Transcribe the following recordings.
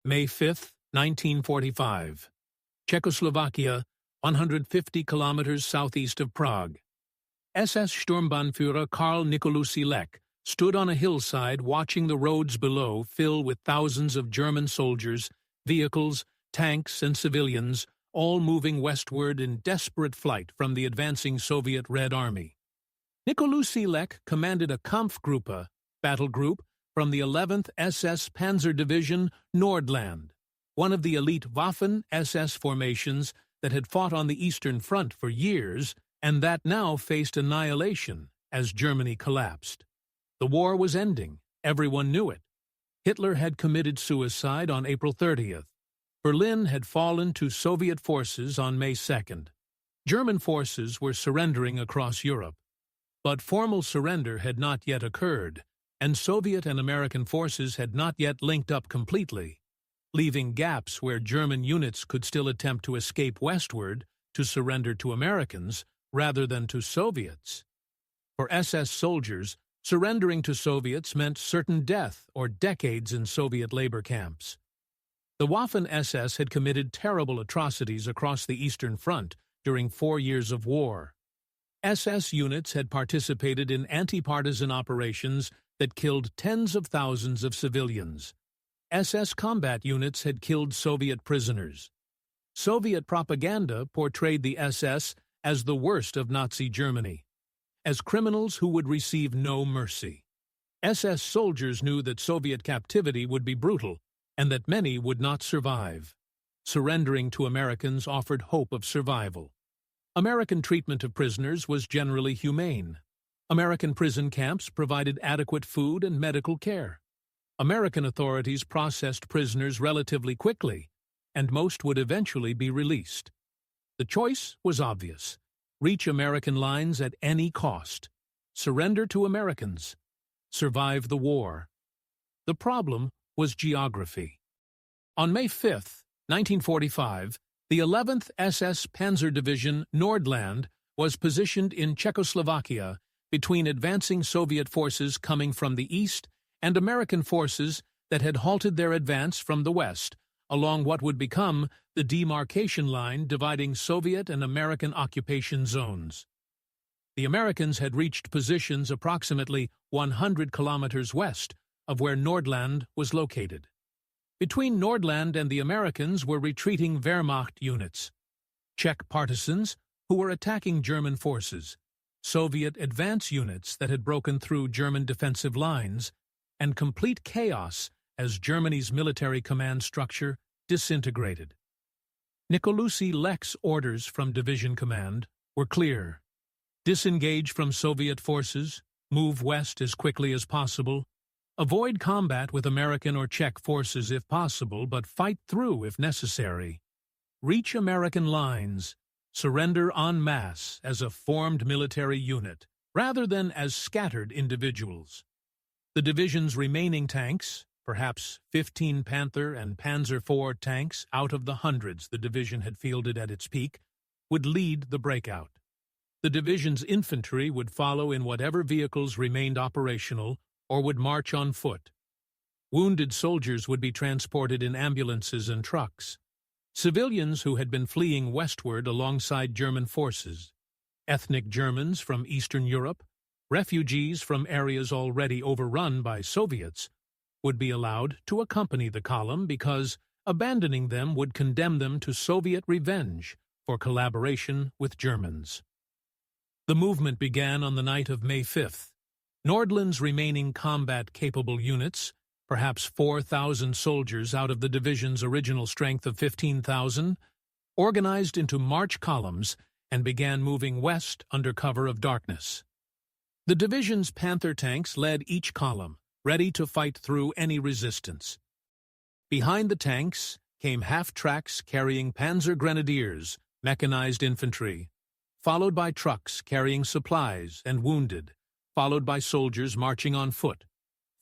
May 5, 1945. Czechoslovakia, 150 kilometers southeast of Prague. SS Sturmbannführer Karl Nicolaus Lech stood on a hillside watching the roads below fill with thousands of German soldiers, vehicles, tanks, and civilians, all moving westward in desperate flight from the advancing Soviet Red Army. Nicolaus Lech commanded a Kampfgruppe, battle group, from the 11th SS Panzer Division Nordland, one of the elite Waffen-SS formations that had fought on the Eastern Front for years and that now faced annihilation as Germany collapsed. The war was ending. Everyone knew it. Hitler had committed suicide on April 30th. Berlin had fallen to Soviet forces on May 2nd. German forces were surrendering across Europe. But formal surrender had not yet occurred, and Soviet and American forces had not yet linked up completely, leaving gaps where German units could still attempt to escape westward to surrender to Americans rather than to Soviets. For SS soldiers, surrendering to Soviets meant certain death or decades in Soviet labor camps. The Waffen-SS had committed terrible atrocities across the Eastern Front during 4 years of war. SS units had participated in anti-partisan operations that killed tens of thousands of civilians. SS combat units had killed Soviet prisoners. Soviet propaganda portrayed the SS as the worst of Nazi Germany, as criminals who would receive no mercy. SS soldiers knew that Soviet captivity would be brutal and that many would not survive. Surrendering to Americans offered hope of survival. American treatment of prisoners was generally humane. American prison camps provided adequate food and medical care. American authorities processed prisoners relatively quickly, and most would eventually be released. The choice was obvious. Reach American lines at any cost. Surrender to Americans. Survive the war. The problem was geography. On May 5, 1945, the 11th SS Panzer Division Nordland was positioned in Czechoslovakia between advancing Soviet forces coming from the east and American forces that had halted their advance from the west, along what would become the demarcation line dividing Soviet and American occupation zones. The Americans had reached positions approximately 100 kilometers west of where Nordland was located. Between Nordland and the Americans were retreating Wehrmacht units, Czech partisans who were attacking German forces, Soviet advance units that had broken through German defensive lines, and complete chaos as Germany's military command structure disintegrated. Nicolaus Lech's orders from Division Command were clear. Disengage from Soviet forces, move west as quickly as possible, avoid combat with American or Czech forces if possible, but fight through if necessary. Reach American lines, surrender en masse as a formed military unit, rather than as scattered individuals. The division's remaining tanks, perhaps 15 Panther and Panzer IV tanks out of the hundreds the division had fielded at its peak, would lead the breakout. The division's infantry would follow in whatever vehicles remained operational or would march on foot. Wounded soldiers would be transported in ambulances and trucks. Civilians who had been fleeing westward alongside German forces, ethnic Germans from Eastern Europe, refugees from areas already overrun by Soviets, would be allowed to accompany the column because abandoning them would condemn them to Soviet revenge for collaboration with Germans. The movement began on the night of May 5th. Nordland's remaining combat-capable units, perhaps 4,000 soldiers out of the division's original strength of 15,000, organized into march columns and began moving west under cover of darkness. The division's Panther tanks led each column, ready to fight through any resistance. Behind the tanks came half-tracks carrying Panzer Grenadiers, mechanized infantry, followed by trucks carrying supplies and wounded, followed by soldiers marching on foot,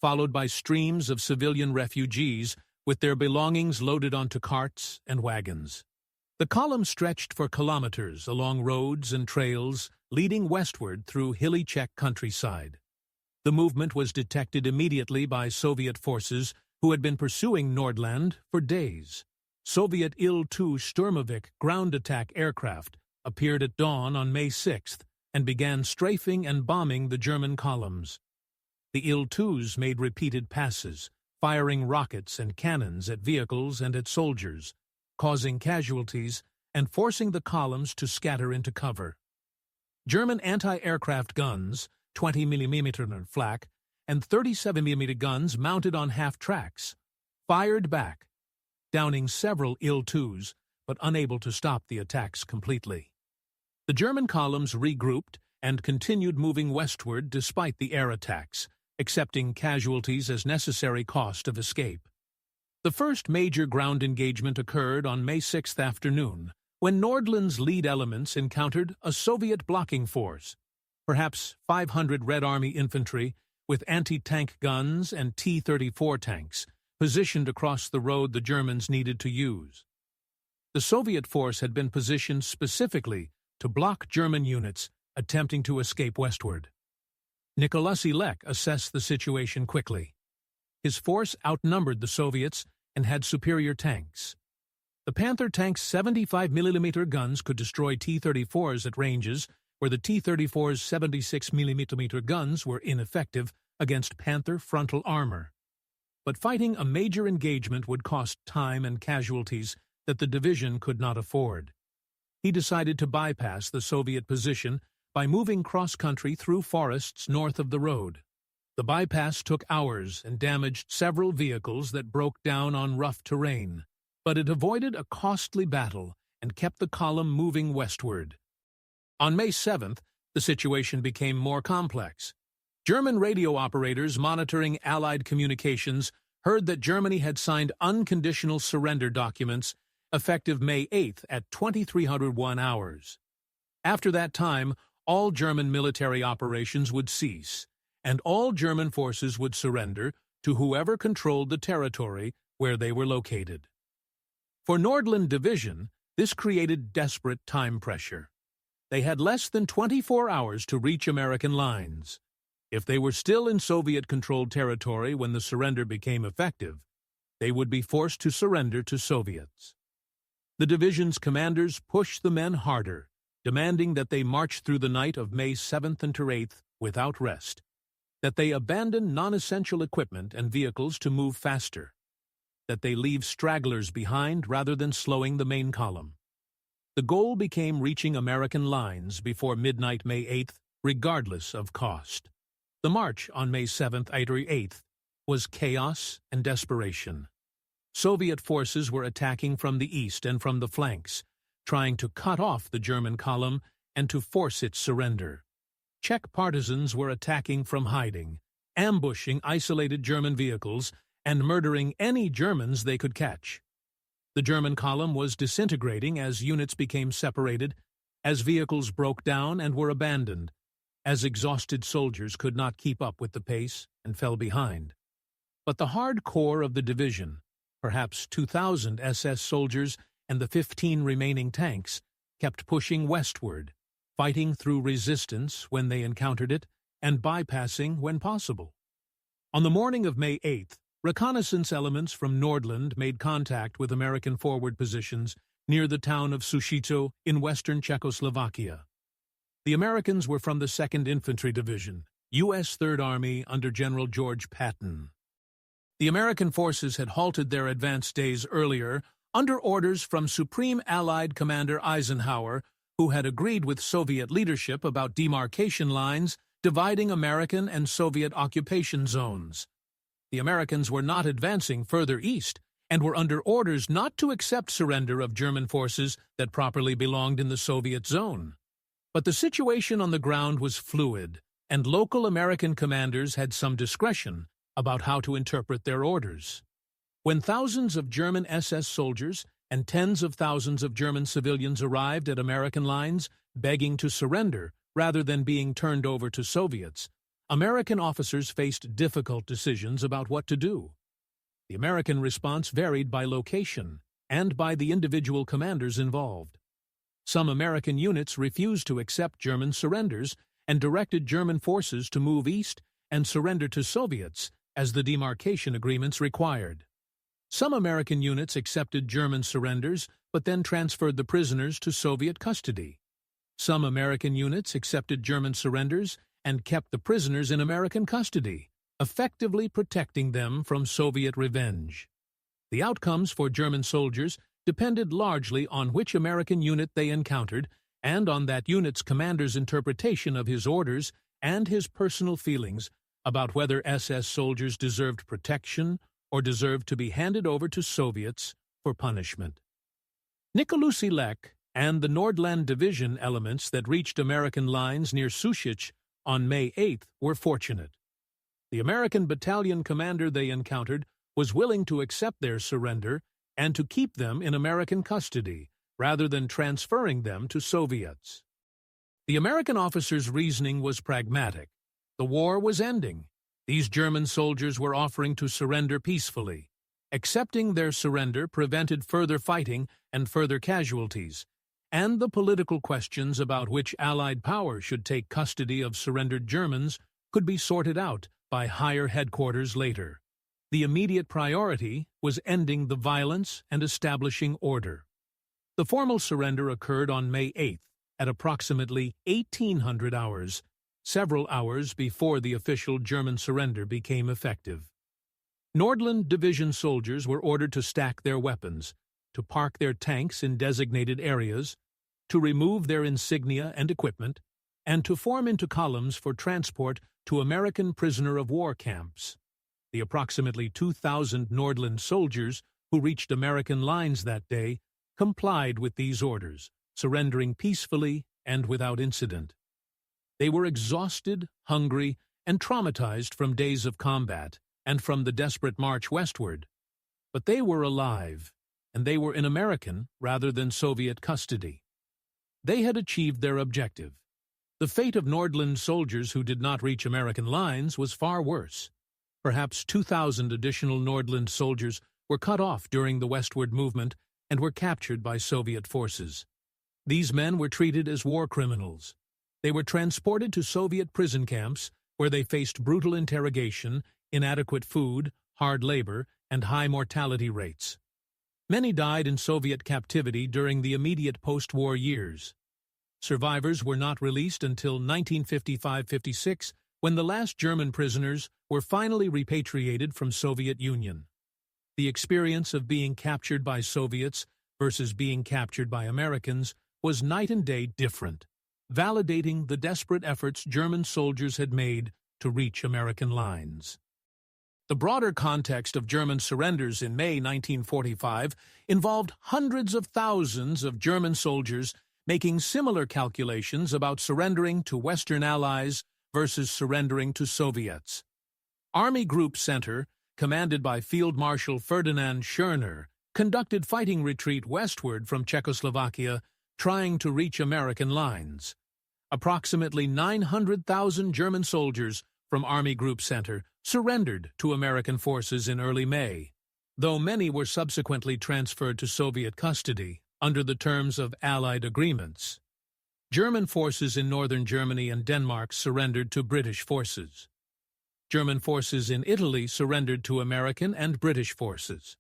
followed by streams of civilian refugees with their belongings loaded onto carts and wagons. The column stretched for kilometers along roads and trails leading westward through hilly Czech countryside. The movement was detected immediately by Soviet forces who had been pursuing Nordland for days. Soviet Il-2 Sturmovik ground attack aircraft appeared at dawn on May 6th and began strafing and bombing the German columns. The Il-2s made repeated passes, firing rockets and cannons at vehicles and at soldiers, causing casualties and forcing the columns to scatter into cover. German anti-aircraft guns, 20mm flak, and 37mm guns mounted on half-tracks, fired back, downing several Il-2s, but unable to stop the attacks completely. The German columns regrouped and continued moving westward despite the air attacks, accepting casualties as necessary cost of escape. The first major ground engagement occurred on May 6th afternoon, when Nordland's lead elements encountered a Soviet blocking force, perhaps 500 Red Army infantry with anti-tank guns and T-34 tanks, positioned across the road the Germans needed to use. The Soviet force had been positioned specifically to block German units attempting to escape westward. Nicolusy Lech assessed the situation quickly. His force outnumbered the Soviets and had superior tanks. The Panther tank's 75mm guns could destroy T-34s at ranges where the T-34's 76mm guns were ineffective against Panther frontal armor. But fighting a major engagement would cost time and casualties that the division could not afford. He decided to bypass the Soviet position by moving cross-country through forests north of the road. The bypass took hours and damaged several vehicles that broke down on rough terrain, but it avoided a costly battle and kept the column moving westward. On May 7th, the situation became more complex. German radio operators monitoring Allied communications heard that Germany had signed unconditional surrender documents effective May 8th at 2301 hours. After that time, all German military operations would cease, and all German forces would surrender to whoever controlled the territory where they were located. For Nordland Division, this created desperate time pressure. They had less than 24 hours to reach American lines. If they were still in Soviet-controlled territory when the surrender became effective, they would be forced to surrender to Soviets. The division's commanders pushed the men harder, demanding that they march through the night of May 7th and 8th without rest, that they abandon non-essential equipment and vehicles to move faster, that they leave stragglers behind rather than slowing the main column. The goal became reaching American lines before midnight May 8th, regardless of cost. The march on May 7th and 8th was chaos and desperation. Soviet forces were attacking from the east and from the flanks, trying to cut off the German column and to force its surrender. Czech partisans were attacking from hiding, ambushing isolated German vehicles and murdering any Germans they could catch. The German column was disintegrating as units became separated, as vehicles broke down and were abandoned, as exhausted soldiers could not keep up with the pace and fell behind. But the hard core of the division, perhaps 2,000 SS soldiers and the 15 remaining tanks, kept pushing westward, fighting through resistance when they encountered it and bypassing when possible. On the morning of May 8th, reconnaissance elements from Nordland made contact with American forward positions near the town of Suchito in western Czechoslovakia. The Americans were from the 2nd Infantry Division, U.S. 3rd Army under General George Patton. The American forces had halted their advance days earlier under orders from Supreme Allied Commander Eisenhower, who had agreed with Soviet leadership about demarcation lines dividing American and Soviet occupation zones. The Americans were not advancing further east and were under orders not to accept surrender of German forces that properly belonged in the Soviet zone. But the situation on the ground was fluid, and local American commanders had some discretion about how to interpret their orders. When thousands of German SS soldiers and tens of thousands of German civilians arrived at American lines begging to surrender rather than being turned over to Soviets, American officers faced difficult decisions about what to do. The American response varied by location and by the individual commanders involved. Some American units refused to accept German surrenders and directed German forces to move east and surrender to Soviets as the demarcation agreements required. Some American units accepted German surrenders but then transferred the prisoners to Soviet custody. Some American units accepted German surrenders and kept the prisoners in American custody, effectively protecting them from Soviet revenge. The outcomes for German soldiers depended largely on which American unit they encountered and on that unit's commander's interpretation of his orders and his personal feelings about whether SS soldiers deserved protection or deserved to be handed over to Soviets for punishment. Nicolaus Lech and the Nordland Division elements that reached American lines near Suchet on May 8th were fortunate. The American battalion commander they encountered was willing to accept their surrender and to keep them in American custody, rather than transferring them to Soviets. The American officer's reasoning was pragmatic. The war was ending. These German soldiers were offering to surrender peacefully. Accepting their surrender prevented further fighting and further casualties, and the political questions about which Allied power should take custody of surrendered Germans could be sorted out by higher headquarters later. The immediate priority was ending the violence and establishing order. The formal surrender occurred on May 8th at approximately 1800 hours, several hours before the official German surrender became effective. Nordland Division soldiers were ordered to stack their weapons, to park their tanks in designated areas, to remove their insignia and equipment, and to form into columns for transport to American prisoner-of-war camps. The approximately 2,000 Nordland soldiers who reached American lines that day complied with these orders, surrendering peacefully and without incident. They were exhausted, hungry, and traumatized from days of combat and from the desperate march westward. But they were alive, and they were in American rather than Soviet custody. They had achieved their objective. The fate of Nordland soldiers who did not reach American lines was far worse. Perhaps 2,000 additional Nordland soldiers were cut off during the westward movement and were captured by Soviet forces. These men were treated as war criminals. They were transported to Soviet prison camps where they faced brutal interrogation, inadequate food, hard labor, and high mortality rates. Many died in Soviet captivity during the immediate post-war years. Survivors were not released until 1955-56, when the last German prisoners were finally repatriated from Soviet Union. The experience of being captured by Soviets versus being captured by Americans was night and day different, validating the desperate efforts German soldiers had made to reach American lines. The broader context of German surrenders in May 1945 involved hundreds of thousands of German soldiers making similar calculations about surrendering to Western allies versus surrendering to Soviets. Army Group Center, commanded by Field Marshal Ferdinand Schörner, conducted fighting retreat westward from Czechoslovakia, trying to reach American lines. Approximately 900,000 German soldiers from Army Group Center surrendered to American forces in early May, though many were subsequently transferred to Soviet custody under the terms of Allied agreements. German forces in northern Germany and Denmark surrendered to British forces. German forces in Italy surrendered to American and British forces.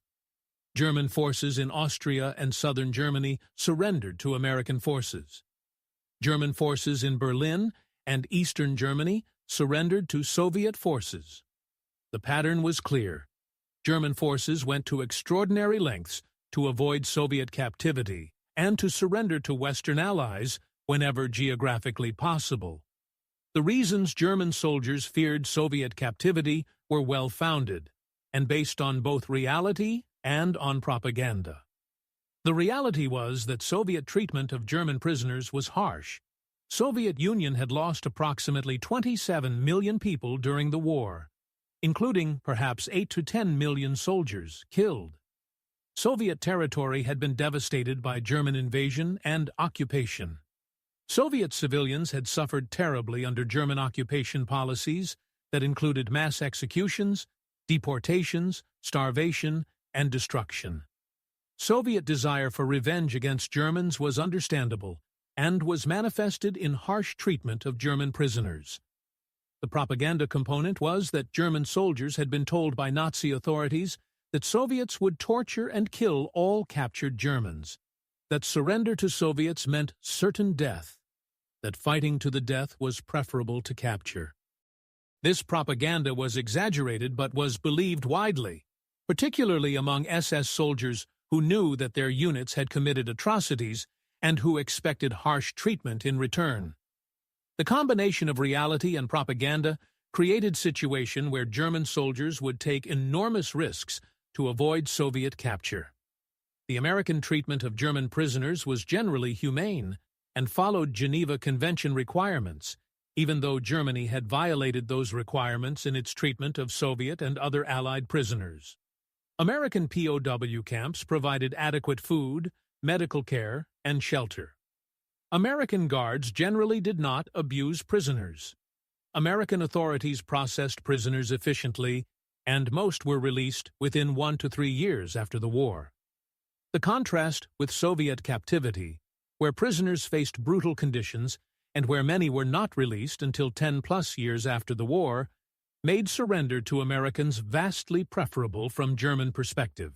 German forces in Austria and southern Germany surrendered to American forces. German forces in Berlin and eastern Germany surrendered to Soviet forces. The pattern was clear. German forces went to extraordinary lengths to avoid Soviet captivity and to surrender to Western allies whenever geographically possible. The reasons German soldiers feared Soviet captivity were well-founded and based on both reality and on propaganda. The reality was that Soviet treatment of German prisoners was harsh. Soviet Union had lost approximately 27 million people during the war, including perhaps 8 to 10 million soldiers killed. Soviet territory had been devastated by German invasion and occupation. Soviet civilians had suffered terribly under German occupation policies that included mass executions, deportations, starvation, and destruction. Soviet desire for revenge against Germans was understandable and was manifested in harsh treatment of German prisoners. The propaganda component was that German soldiers had been told by Nazi authorities that Soviets would torture and kill all captured Germans, that surrender to Soviets meant certain death, that fighting to the death was preferable to capture. This propaganda was exaggerated but was believed widely, particularly among SS soldiers who knew that their units had committed atrocities and who expected harsh treatment in return. The combination of reality and propaganda created a situation where German soldiers would take enormous risks to avoid Soviet capture. The American treatment of German prisoners was generally humane and followed Geneva Convention requirements, even though Germany had violated those requirements in its treatment of Soviet and other Allied prisoners. American POW camps provided adequate food, medical care, and shelter. American guards generally did not abuse prisoners. American authorities processed prisoners efficiently, and most were released within 1 to 3 years after the war. The contrast with Soviet captivity, where prisoners faced brutal conditions and where many were not released until 10+ years after the war, made surrender to Americans vastly preferable from German perspective.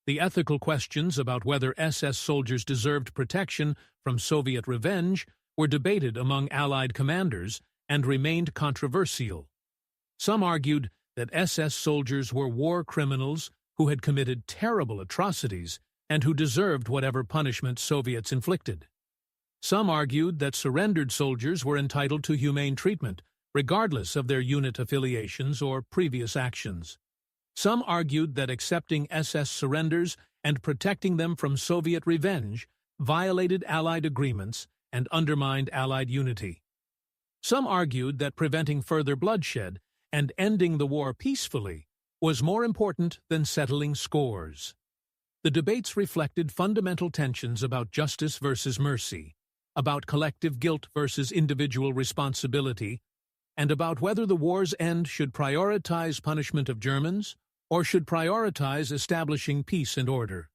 The ethical questions about whether SS soldiers deserved protection from Soviet revenge were debated among Allied commanders and remained controversial. Some argued that SS soldiers were war criminals who had committed terrible atrocities and who deserved whatever punishment Soviets inflicted. Some argued that surrendered soldiers were entitled to humane treatment, regardless of their unit affiliations or previous actions. Some argued that accepting SS surrenders and protecting them from Soviet revenge violated Allied agreements and undermined Allied unity. Some argued that preventing further bloodshed and ending the war peacefully was more important than settling scores. The debates reflected fundamental tensions about justice versus mercy, about collective guilt versus individual responsibility, and about whether the war's end should prioritize punishment of Germans or should prioritize establishing peace and order.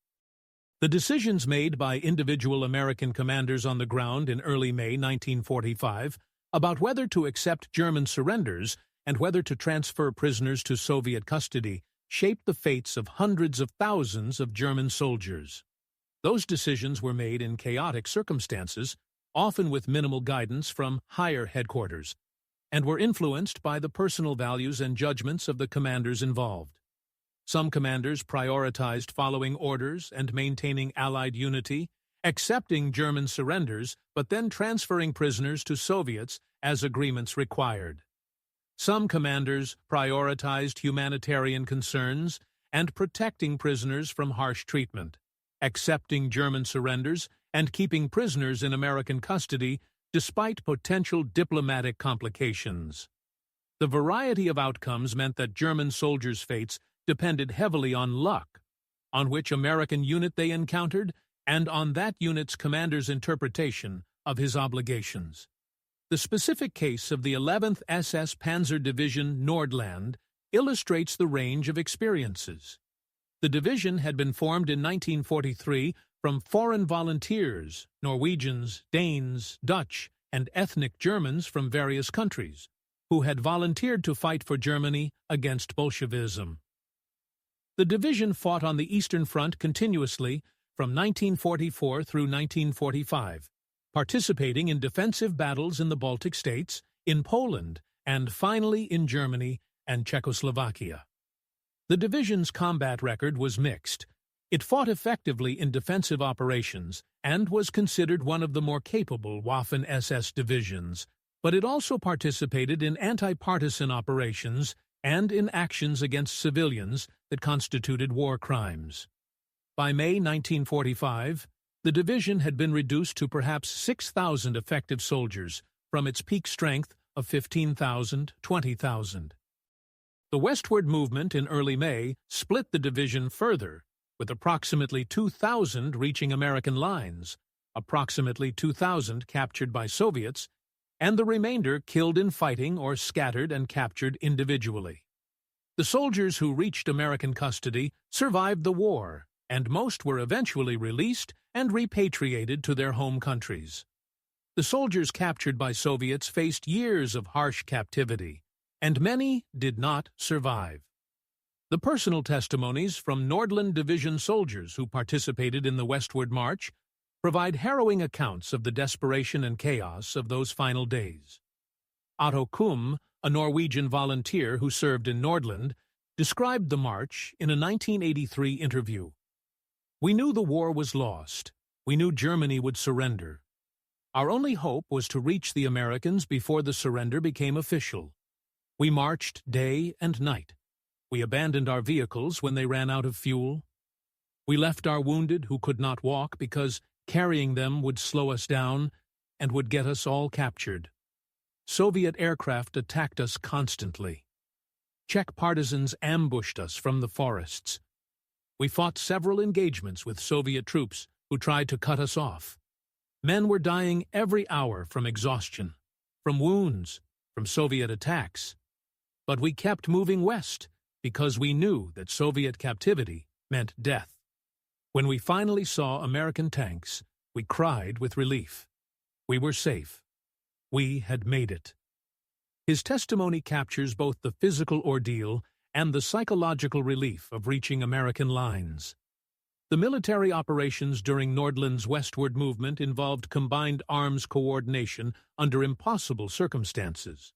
The decisions made by individual American commanders on the ground in early May 1945 about whether to accept German surrenders and whether to transfer prisoners to Soviet custody shaped the fates of hundreds of thousands of German soldiers. Those decisions were made in chaotic circumstances, often with minimal guidance from higher headquarters, and were influenced by the personal values and judgments of the commanders involved. Some commanders prioritized following orders and maintaining Allied unity, accepting German surrenders but then transferring prisoners to Soviets as agreements required. Some commanders prioritized humanitarian concerns and protecting prisoners from harsh treatment, accepting German surrenders and keeping prisoners in American custody despite potential diplomatic complications. The variety of outcomes meant that German soldiers' fates depended heavily on luck, on which American unit they encountered, and on that unit's commander's interpretation of his obligations. The specific case of the 11th SS Panzer Division Nordland illustrates the range of experiences. The division had been formed in 1943 from foreign volunteers, Norwegians, Danes, Dutch, and ethnic Germans from various countries, who had volunteered to fight for Germany against Bolshevism. The division fought on the Eastern Front continuously from 1944 through 1945, participating in defensive battles in the Baltic states, in Poland, and finally in Germany and Czechoslovakia. The division's combat record was mixed. It fought effectively in defensive operations and was considered one of the more capable Waffen-SS divisions, but it also participated in anti-partisan operations and in actions against civilians that constituted war crimes. By May 1945, the division had been reduced to perhaps 6,000 effective soldiers from its peak strength of 15,000, 20,000. The westward movement in early May split the division further, with approximately 2,000 reaching American lines, approximately 2,000 captured by Soviets, and the remainder killed in fighting or scattered and captured individually. The soldiers who reached American custody survived the war, and most were eventually released and repatriated to their home countries. The The soldiers captured by Soviets faced years of harsh captivity, and many did not survive. The personal testimonies from Nordland Division soldiers who participated in the westward march provide harrowing accounts of the desperation and chaos of those final days. Otto Kumm, a Norwegian volunteer who served in Nordland, described the march in a 1983 interview. "We knew the war was lost. We knew Germany would surrender. Our only hope was to reach the Americans before the surrender became official. We marched day and night. We abandoned our vehicles when they ran out of fuel. We left our wounded who could not walk because carrying them would slow us down and would get us all captured. Soviet aircraft attacked us constantly. Czech partisans ambushed us from the forests. We fought several engagements with Soviet troops who tried to cut us off. Men were dying every hour from exhaustion, from wounds, from Soviet attacks. But we kept moving west because we knew that Soviet captivity meant death. When we finally saw American tanks, we cried with relief. We were safe. We had made it." His testimony captures both the physical ordeal and the psychological relief of reaching American lines. The military operations during Nordland's westward movement involved combined arms coordination under impossible circumstances.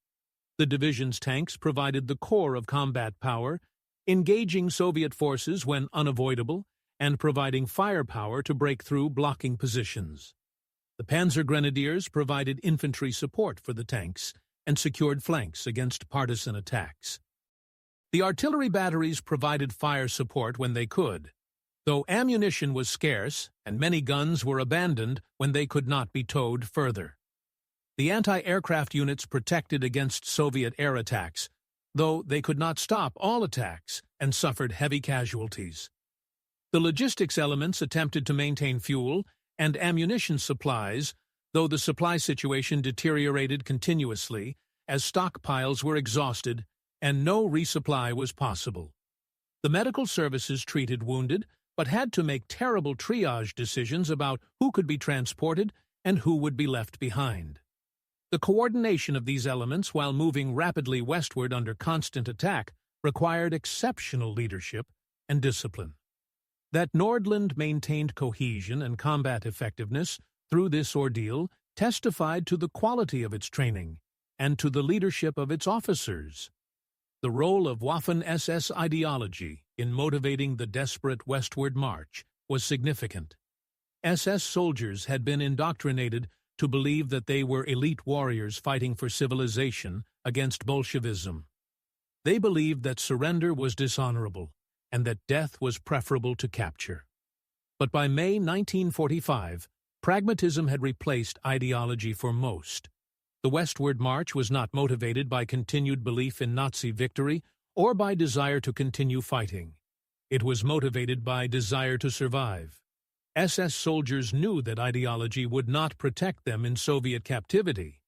The division's tanks provided the core of combat power, engaging Soviet forces when unavoidable, and providing firepower to break through blocking positions. The Panzer Grenadiers provided infantry support for the tanks and secured flanks against partisan attacks. The artillery batteries provided fire support when they could, though ammunition was scarce and many guns were abandoned when they could not be towed further. The anti-aircraft units protected against Soviet air attacks, though they could not stop all attacks and suffered heavy casualties. The logistics elements attempted to maintain fuel and ammunition supplies, though the supply situation deteriorated continuously as stockpiles were exhausted and no resupply was possible. The medical services treated wounded, but had to make terrible triage decisions about who could be transported and who would be left behind. The coordination of these elements while moving rapidly westward under constant attack required exceptional leadership and discipline. That Nordland maintained cohesion and combat effectiveness through this ordeal testified to the quality of its training and to the leadership of its officers. The role of Waffen-SS ideology in motivating the desperate westward march was significant. SS soldiers had been indoctrinated to believe that they were elite warriors fighting for civilization against Bolshevism. They believed that surrender was dishonorable and that death was preferable to capture. But by May 1945, pragmatism had replaced ideology for most. The westward march was not motivated by continued belief in Nazi victory or by desire to continue fighting. It was motivated by desire to survive. SS soldiers knew that ideology would not protect them in Soviet captivity,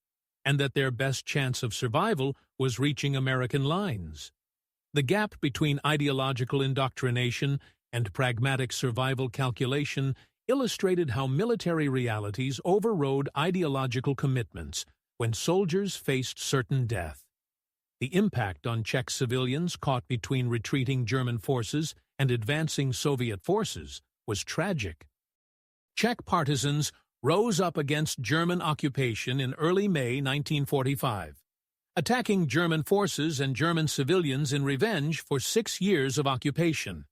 and that their best chance of survival was reaching American lines. The gap between ideological indoctrination and pragmatic survival calculation illustrated how military realities overrode ideological commitments when soldiers faced certain death. The impact on Czech civilians caught between retreating German forces and advancing Soviet forces was tragic. Czech partisans rose up against German occupation in early May 1945, attacking German forces and German civilians in revenge for 6 years of occupation.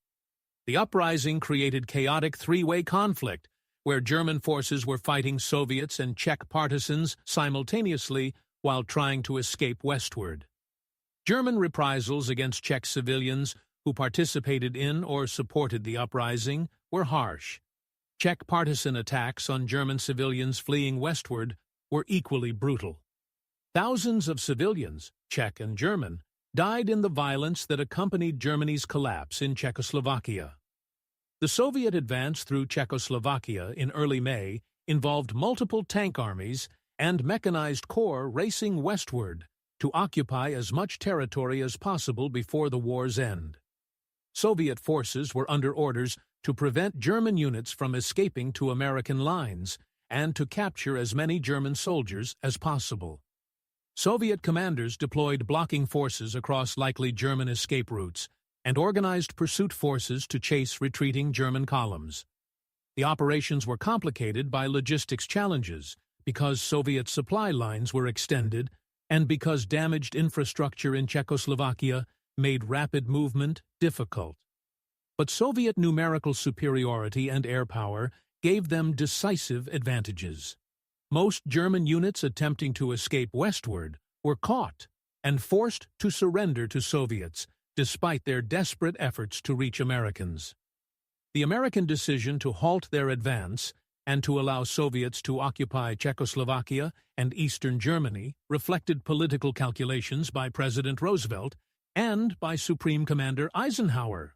The uprising created chaotic three-way conflict, where German forces were fighting Soviets and Czech partisans simultaneously while trying to escape westward. German reprisals against Czech civilians who participated in or supported the uprising were harsh. Czech partisan attacks on German civilians fleeing westward were equally brutal. Thousands of civilians, Czech and German, died in the violence that accompanied Germany's collapse in Czechoslovakia. The Soviet advance through Czechoslovakia in early May involved multiple tank armies and mechanized corps racing westward to occupy as much territory as possible before the war's end. Soviet forces were under orders to prevent German units from escaping to American lines and to capture as many German soldiers as possible. Soviet commanders deployed blocking forces across likely German escape routes and organized pursuit forces to chase retreating German columns. The operations were complicated by logistics challenges because Soviet supply lines were extended and because damaged infrastructure in Czechoslovakia made rapid movement difficult. But Soviet numerical superiority and air power gave them decisive advantages. Most German units attempting to escape westward were caught and forced to surrender to Soviets, despite their desperate efforts to reach Americans. The American decision to halt their advance and to allow Soviets to occupy Czechoslovakia and eastern Germany reflected political calculations by President Roosevelt and by Supreme Commander Eisenhower.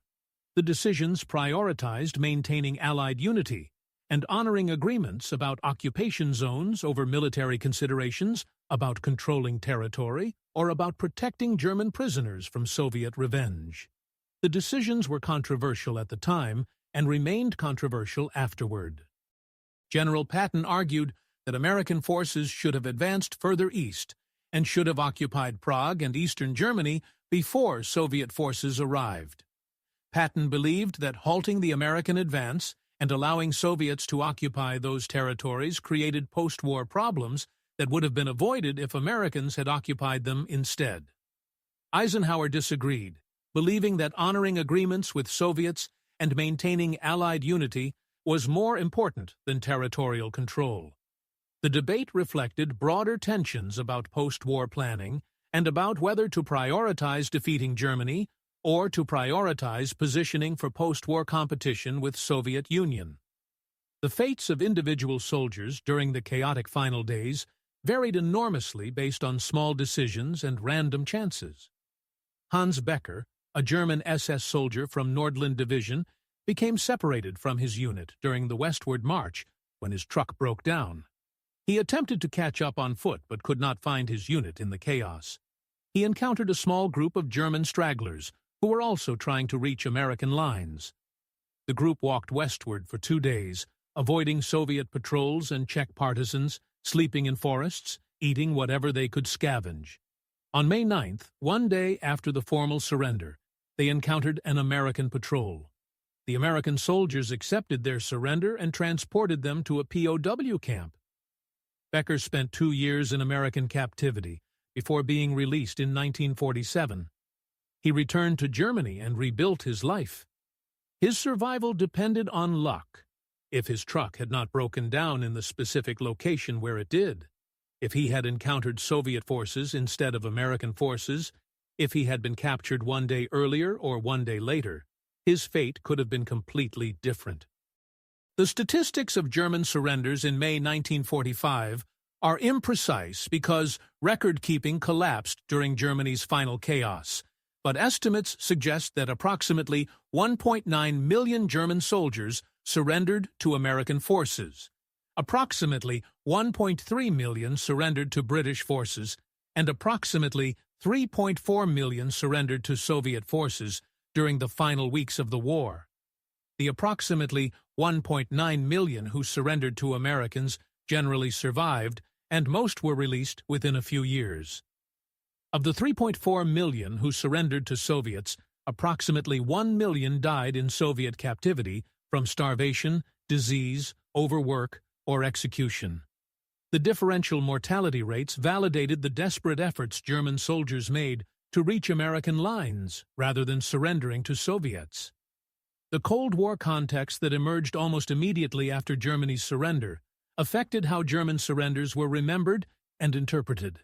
The decisions prioritized maintaining Allied unity and honoring agreements about occupation zones over military considerations, about controlling territory, or about protecting German prisoners from Soviet revenge. The decisions were controversial at the time and remained controversial afterward. General Patton argued that American forces should have advanced further east and should have occupied Prague and eastern Germany before Soviet forces arrived. Patton believed that halting the American advance and allowing Soviets to occupy those territories created post-war problems that would have been avoided if Americans had occupied them instead. Eisenhower disagreed, believing that honoring agreements with Soviets and maintaining Allied unity was more important than territorial control. The debate reflected broader tensions about post-war planning and about whether to prioritize defeating Germany or to prioritize positioning for post-war competition with Soviet Union. The fates of individual soldiers during the chaotic final days varied enormously based on small decisions and random chances. Hans Becker, a German SS soldier from Nordland Division, became separated from his unit during the westward march when his truck broke down. He attempted to catch up on foot but could not find his unit in the chaos. He encountered a small group of German stragglers who were also trying to reach American lines. The group walked westward for 2 days, avoiding Soviet patrols and Czech partisans, sleeping in forests, eating whatever they could scavenge. On May 9th, 1 day after the formal surrender, they encountered an American patrol. The American soldiers accepted their surrender and transported them to a POW camp. Becker spent 2 years in American captivity before being released in 1947. He returned to Germany and rebuilt his life. His survival depended on luck. If his truck had not broken down in the specific location where it did, if he had encountered Soviet forces instead of American forces, if he had been captured 1 day earlier or 1 day later, his fate could have been completely different. The statistics of German surrenders in May 1945 are imprecise because record-keeping collapsed during Germany's final chaos, but estimates suggest that approximately 1.9 million German soldiers surrendered to American forces. Approximately 1.3 million surrendered to British forces, and approximately 3.4 million surrendered to Soviet forces during the final weeks of the war. The approximately 1.9 million who surrendered to Americans generally survived, and most were released within a few years. Of the 3.4 million who surrendered to Soviets, approximately 1 million died in Soviet captivity from starvation, disease, overwork, or execution. The differential mortality rates validated the desperate efforts German soldiers made to reach American lines rather than surrendering to Soviets. The Cold War context that emerged almost immediately after Germany's surrender affected how German surrenders were remembered and interpreted.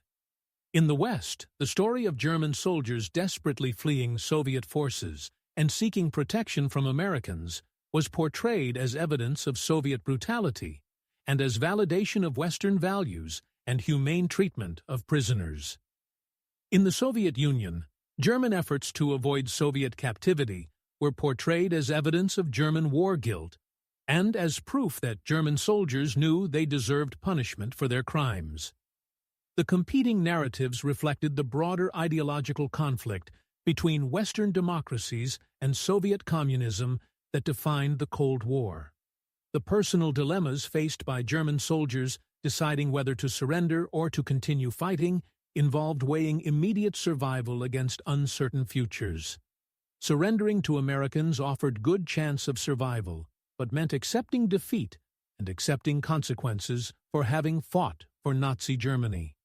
In the West, the story of German soldiers desperately fleeing Soviet forces and seeking protection from Americans was portrayed as evidence of Soviet brutality and as validation of Western values and humane treatment of prisoners. In the Soviet Union, German efforts to avoid Soviet captivity were portrayed as evidence of German war guilt and as proof that German soldiers knew they deserved punishment for their crimes. The competing narratives reflected the broader ideological conflict between Western democracies and Soviet communism that defined the Cold War. The personal dilemmas faced by German soldiers deciding whether to surrender or to continue fighting involved weighing immediate survival against uncertain futures. Surrendering to Americans offered good chance of survival, but meant accepting defeat and accepting consequences for having fought for Nazi Germany.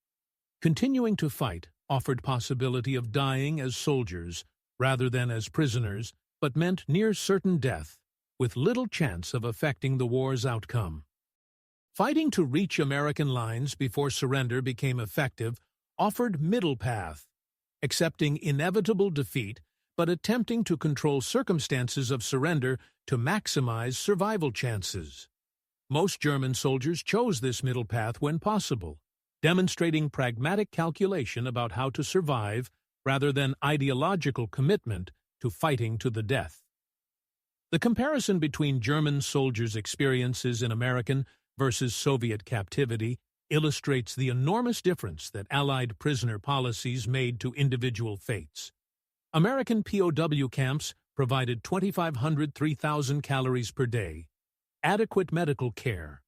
Continuing to fight offered possibility of dying as soldiers rather than as prisoners, but meant near certain death, with little chance of affecting the war's outcome. Fighting to reach American lines before surrender became effective offered middle path, accepting inevitable defeat but attempting to control circumstances of surrender to maximize survival chances. Most German soldiers chose this middle path when possible, demonstrating pragmatic calculation about how to survive rather than ideological commitment to fighting to the death. The comparison between German soldiers' experiences in American versus Soviet captivity illustrates the enormous difference that Allied prisoner policies made to individual fates. American POW camps provided 3,000 calories per day, adequate medical care,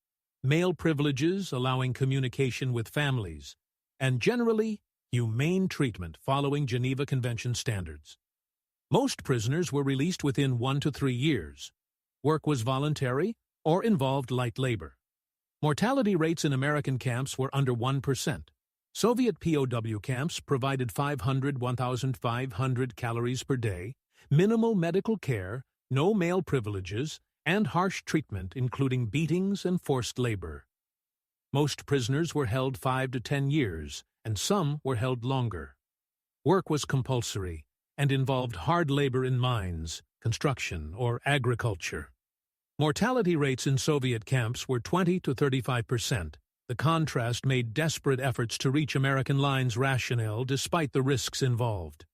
male privileges allowing communication with families, and generally humane treatment following Geneva Convention standards. Most prisoners were released within 1 to 3 years. Work was voluntary or involved light labor. Mortality rates in American camps were under 1%. Soviet POW camps provided 1,500 calories per day, minimal medical care, no male privileges, and harsh treatment including beatings and forced labor. Most prisoners were held 5 to 10 years, and some were held longer. Work was compulsory and involved hard labor in mines, construction, or agriculture. Mortality rates in Soviet camps were 20 to 35%. The contrast made desperate efforts to reach American lines rational despite the risks involved.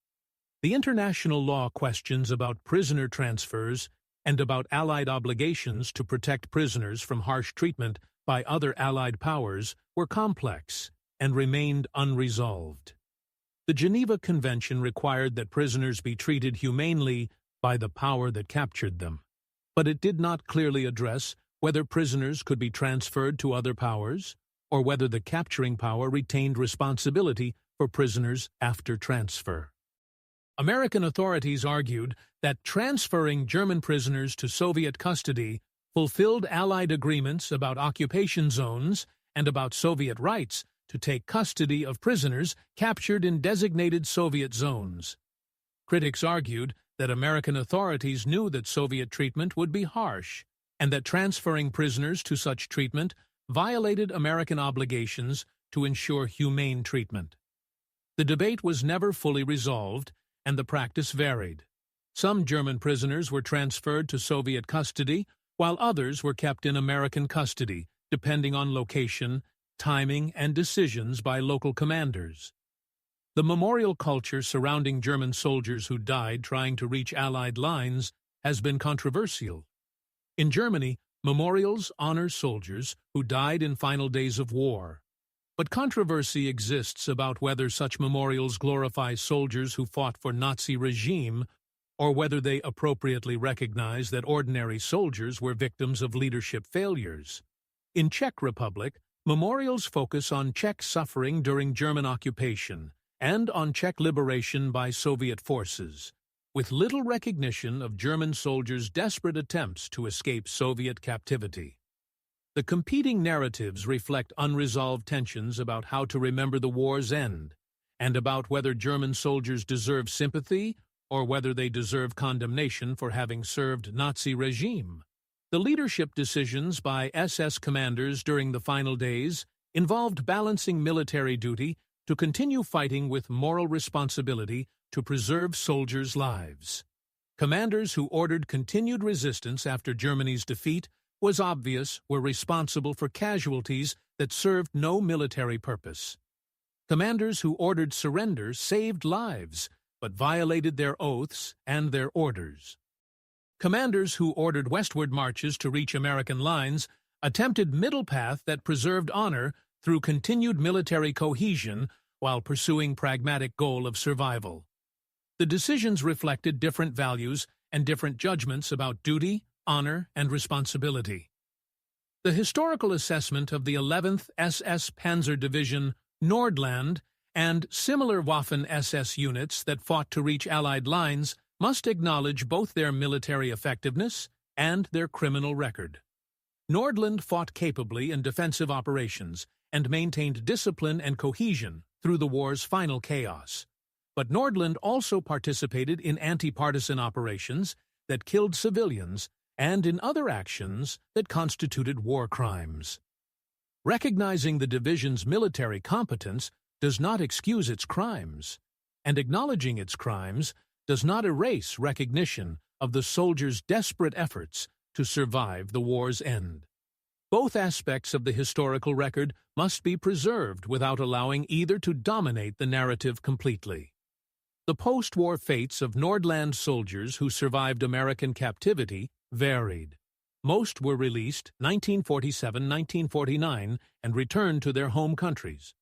The international law questions about prisoner transfers and about Allied obligations to protect prisoners from harsh treatment by other Allied powers were complex and remained unresolved. The Geneva Convention required that prisoners be treated humanely by the power that captured them, but it did not clearly address whether prisoners could be transferred to other powers or whether the capturing power retained responsibility for prisoners after transfer. American authorities argued that transferring German prisoners to Soviet custody fulfilled Allied agreements about occupation zones and about Soviet rights to take custody of prisoners captured in designated Soviet zones. Critics argued that American authorities knew that Soviet treatment would be harsh, and that transferring prisoners to such treatment violated American obligations to ensure humane treatment. The debate was never fully resolved, and the practice varied. Some German prisoners were transferred to Soviet custody, while others were kept in American custody, depending on location, timing, and decisions by local commanders. The memorial culture surrounding German soldiers who died trying to reach Allied lines has been controversial. In Germany, memorials honor soldiers who died in final days of war. But controversy exists about whether such memorials glorify soldiers who fought for Nazi regime or whether they appropriately recognize that ordinary soldiers were victims of leadership failures. In Czech Republic, memorials focus on Czech suffering during German occupation and on Czech liberation by Soviet forces, with little recognition of German soldiers' desperate attempts to escape Soviet captivity. The competing narratives reflect unresolved tensions about how to remember the war's end, and about whether German soldiers deserve sympathy or whether they deserve condemnation for having served Nazi regime. The leadership decisions by SS commanders during the final days involved balancing military duty to continue fighting with moral responsibility to preserve soldiers' lives. Commanders who ordered continued resistance after Germany's defeat was obvious were responsible for casualties that served no military purpose. Commanders who ordered surrender saved lives, but violated their oaths and their orders. Commanders who ordered westward marches to reach American lines attempted middle path that preserved honor through continued military cohesion while pursuing pragmatic goal of survival. The decisions reflected different values and different judgments about duty, honor, and responsibility. The historical assessment of the 11th SS Panzer Division Nordland and similar Waffen-SS units that fought to reach Allied lines must acknowledge both their military effectiveness and their criminal record. Nordland fought capably in defensive operations and maintained discipline and cohesion through the war's final chaos. But Nordland also participated in anti-partisan operations that killed civilians and in other actions that constituted war crimes. Recognizing the division's military competence does not excuse its crimes, and acknowledging its crimes does not erase recognition of the soldiers' desperate efforts to survive the war's end. Both aspects of the historical record must be preserved without allowing either to dominate the narrative completely. The post-war fates of Nordland soldiers who survived American captivity varied. Most were released 1947-1949 and returned to their home countries.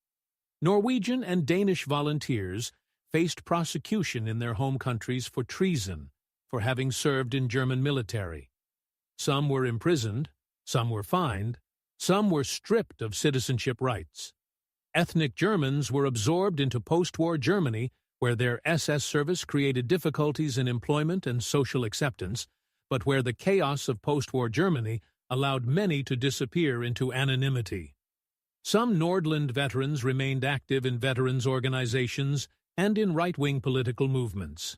Norwegian and Danish volunteers faced prosecution in their home countries for treason, for having served in German military. Some were imprisoned, some were fined, some were stripped of citizenship rights. Ethnic Germans were absorbed into post-war Germany, where their SS service created difficulties in employment and social acceptance, but where the chaos of post-war Germany allowed many to disappear into anonymity. Some Nordland veterans remained active in veterans organizations and in right-wing political movements.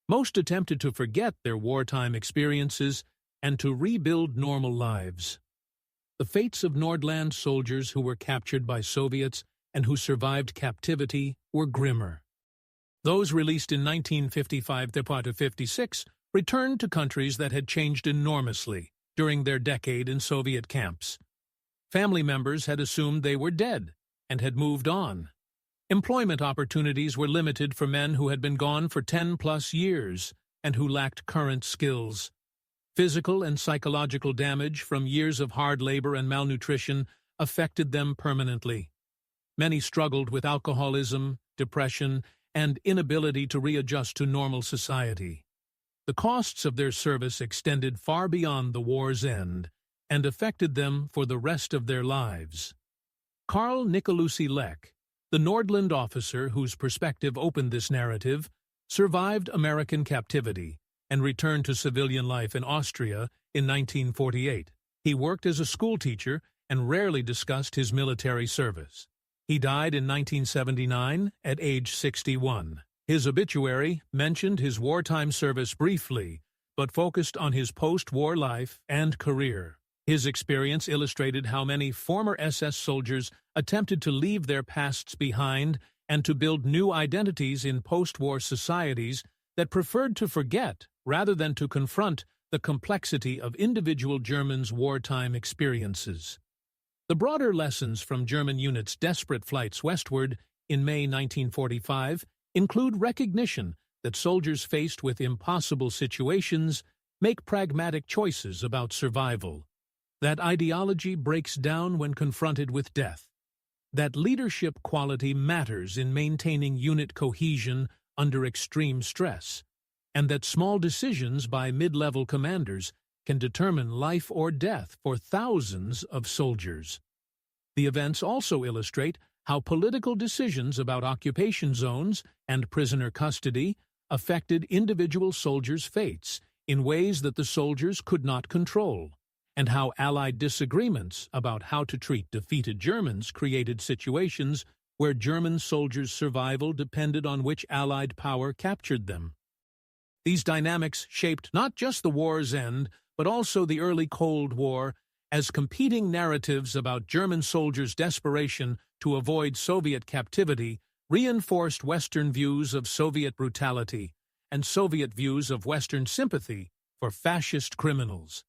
Most attempted to forget their wartime experiences and to rebuild normal lives. The fates of Nordland soldiers who were captured by Soviets and who survived captivity were grimmer. Those released in 1955-56 returned to countries that had changed enormously during their decade in Soviet camps. Family members had assumed they were dead and had moved on. Employment opportunities were limited for men who had been gone for 10+ years and who lacked current skills. Physical and psychological damage from years of hard labor and malnutrition affected them permanently. Many struggled with alcoholism, depression, and inability to readjust to normal society. The costs of their service extended far beyond the war's end and affected them for the rest of their lives. Carl Nicolucci Leck, the Nordland officer whose perspective opened this narrative, survived American captivity and returned to civilian life in Austria in 1948. He worked as a schoolteacher and rarely discussed his military service. He died in 1979 at age 61. His obituary mentioned his wartime service briefly, but focused on his post-war life and career. His experience illustrated how many former SS soldiers attempted to leave their pasts behind and to build new identities in post-war societies that preferred to forget rather than to confront the complexity of individual Germans' wartime experiences. The broader lessons from German units' desperate flights westward in May 1945 include recognition that soldiers faced with impossible situations make pragmatic choices about survival, that ideology breaks down when confronted with death, that leadership quality matters in maintaining unit cohesion under extreme stress, and that small decisions by mid-level commanders can determine life or death for thousands of soldiers. The events also illustrate how political decisions about occupation zones and prisoner custody affected individual soldiers' fates in ways that the soldiers could not control, and how Allied disagreements about how to treat defeated Germans created situations where German soldiers' survival depended on which Allied power captured them. These dynamics shaped not just the war's end, but also the early Cold War, as competing narratives about German soldiers' desperation to avoid Soviet captivity reinforced Western views of Soviet brutality and Soviet views of Western sympathy for fascist criminals.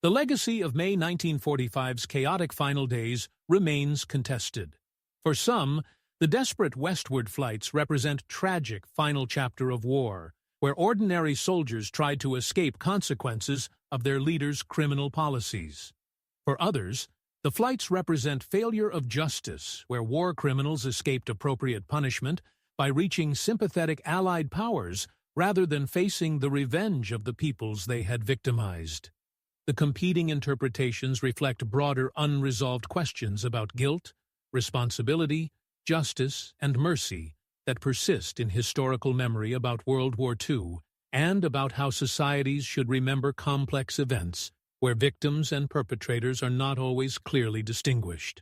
The legacy of May 1945's chaotic final days remains contested. For some, the desperate westward flights represent tragic final chapter of war, where ordinary soldiers tried to escape consequences of their leaders' criminal policies. For others, the flights represent failure of justice, where war criminals escaped appropriate punishment by reaching sympathetic Allied powers rather than facing the revenge of the peoples they had victimized. The competing interpretations reflect broader unresolved questions about guilt, responsibility, justice, and mercy that persist in historical memory about World War II and about how societies should remember complex events where victims and perpetrators are not always clearly distinguished.